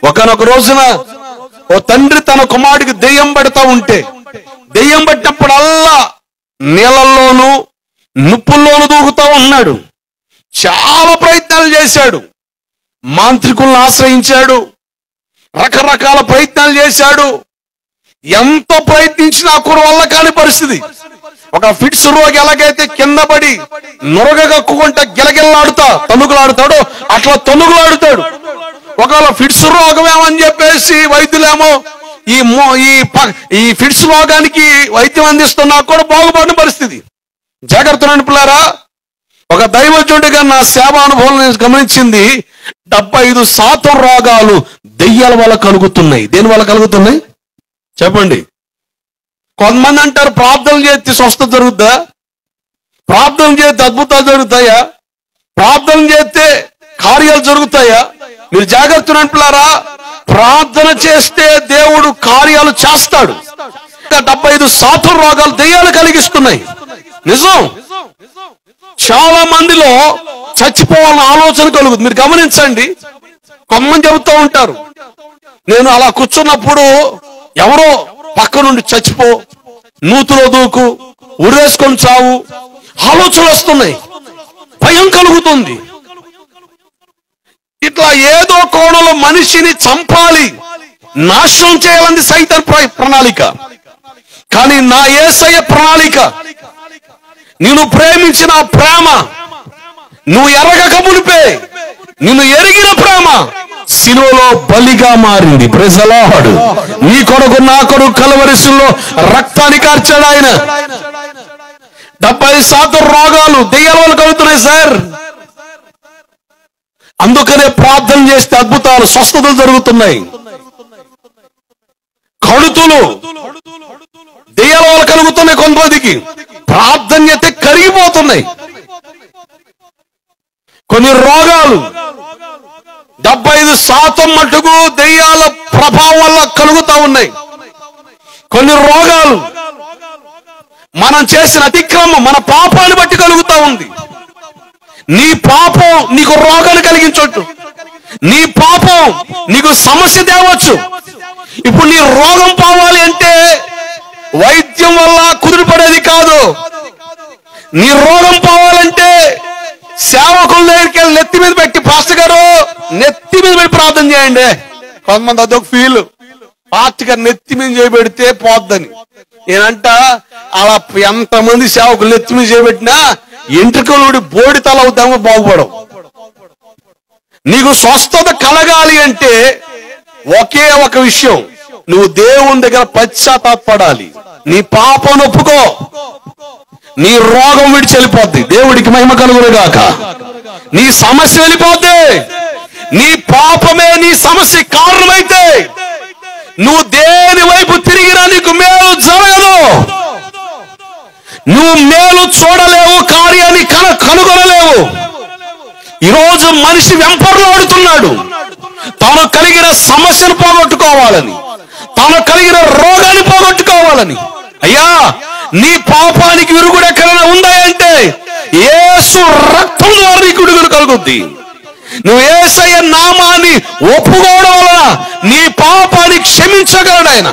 ఒకనొక రోజున ఓ తండ్రి తన కుమారుడికి దెయ్యం పడతా ఉంటే, దెయ్యం పట్టినప్పుడల్లా నీళ్ళల్లోనూ నిప్పుల్లోనూ దూకుతా ఉన్నాడు. చాలా ప్రయత్నాలు చేశాడు, మాంత్రికులను ఆశ్రయించాడు, రకరకాల ప్రయత్నాలు చేశాడు. ఎంతో ప్రయత్నించినా కూడా వల్ల కాని పరిస్థితి. ఒక ఫిట్స్ రోగి ఎలాగైతే కింద పడి నొరగ కక్కుకుంటా గిలగిల్లాడుతా తనుగులాడుతాడో అట్లా తనుగులాడుతాడు. ఒకవేళ ఫిట్స్ రోగమేమని చెప్పేసి వైద్యులేమో ఈ ఫిట్స్ రోగానికి వైద్యం అందిస్తున్నా కూడా బాగుపడిన పరిస్థితి. జాగ్రత్త పిల్లారా, ఒక దైవజనుడిగా నా సేవా అనుభవం నేను గమనించింది, 75% రోగాలు దెయ్యాల వల్ల కలుగుతున్నాయి. దేని వల్ల కలుగుతున్నాయి చెప్పండి? కొంతమంది అంటారు ప్రార్థన చేస్తే స్వస్థత జరుగుద్దా, ప్రార్థన చేస్తే అద్భుతాలు జరుగుతాయా, ప్రార్థన చేస్తే కార్యాలు జరుగుతాయా? మీరు జాగ్రత్త పిల్లారా, ప్రార్థన చేస్తే దేవుడు కార్యాలు చేస్తాడు. 75% రోగాలు దెయ్యాలు కలిగిస్తున్నాయి. నిజం. చాలా మందిలో చచ్చిపోవాలన్న ఆలోచన కలుగుతుంది. మీరు గమనించండి, కొంతమంది చెబుతూ ఉంటారు, నేను అలా కూర్చున్నప్పుడు ఎవరో పక్క నుండి చచ్చిపో, నూతులో దూకు, ఉరేసుకొని చావు, ఆలోచనలు వస్తున్నాయి, భయం కలుగుతుంది. ఇట్లా ఏదో కోణంలో మనిషిని చంపాలి, నాశనం చేయాలని సైతాన్ ప్రణాళిక. కానీ నా యేసయ్య ప్రణాళిక, నిన్ను ప్రేమించిన ప్రేమ, నువ్వు ఎరగక మునిపే నిన్ను ఎరిగిన ప్రేమ శిలువలో బలిగా మారింది. Praise the Lord. నీ కొరకు నా కొరకు కలవరిశిలో రక్తాన్ని కార్చాడు ఆయన. 70% రోగాలు దెయ్యాల వల్ల కలుగుతున్నాయి సార్. అందుకనే ప్రార్థన చేస్తే అద్భుతాలు స్వస్థతలు జరుగుతున్నాయి. కడుతులు దెయ్యాల వల్ల కలుగుతున్నాయి. కొంతమందికి ప్రార్థన చేస్తే కరిగిపోతున్నాయి. కొన్ని రోగాలు 75% మటుకు దెయ్యాల ప్రభావం వల్ల కలుగుతా ఉన్నాయి. కొన్ని రోగాలు మనం చేసిన అతిక్రమం, మన పాపాన్ని బట్టి కలుగుతా ఉంది. నీ పాపం నీకు రోగాన్ని కలిగించొచ్చు, నీ పాపం నీకు సమస్య తేవచ్చు. ఇప్పుడు నీ రోగం పోవాలి అంటే వైద్యం వల్ల కుదిరిపడేది కాదు. నీ రోగం పోవాలంటే సేవకుల దగ్గరికి వెళ్ళి నెత్తి మీద పెట్టి, పాస్టర్ గారు నెత్తి మీద పెట్టి ప్రార్థన చేయండి. కొంతమంది అదొక ఫీల్, పాస్టర్ గారు నెత్తి మీద చేయబెడితే పోద్దని. నేనంట అలా ఎంతమంది సేవకులు నెత్తి మీద చేయబెట్టినా ఎంట్రుకలు బోడి తల అవుతామో బాగుపడవు. నీకు స్వస్థత కలగాలి అంటే ఒకే ఒక విషయం, నువ్వు దేవుని దగ్గర పశ్చాత్తాపడాలి. నీ పాపం ఒప్పుకో, నీ రోగం విడిచి వెళ్ళిపోద్ది. దేవుడికి మహిమ కలుగునుగాక. నీ సమస్య వెళ్ళిపోద్ది. నీ పాపమే నీ సమస్య కారణమైతే నువ్వు దేని వైపు తిరిగినా నీకు మేలు జరగదు. నువ్వు మేలు చూడలేవు, కార్యాన్ని కనుగొనలేవు. ఈరోజు మనిషి వెంపర్లాడుతున్నాడు తాను కలిగిన సమస్యను పోగొట్టుకోవాలని, తాను కలిగిన రోగాన్ని పోగొట్టుకోవాలని. అయ్యా, నీ పాపానికి విరుగుడు ఎక్కడైనా ఉందాయంటే యేసు రక్తం ద్వారా నీకు విడుదల కలుగుద్ది. నువ్వు యేసయ్య నామాన్ని ఒప్పుకోవడం వలన నీ పాపాన్ని క్షమించగలడు ఆయన.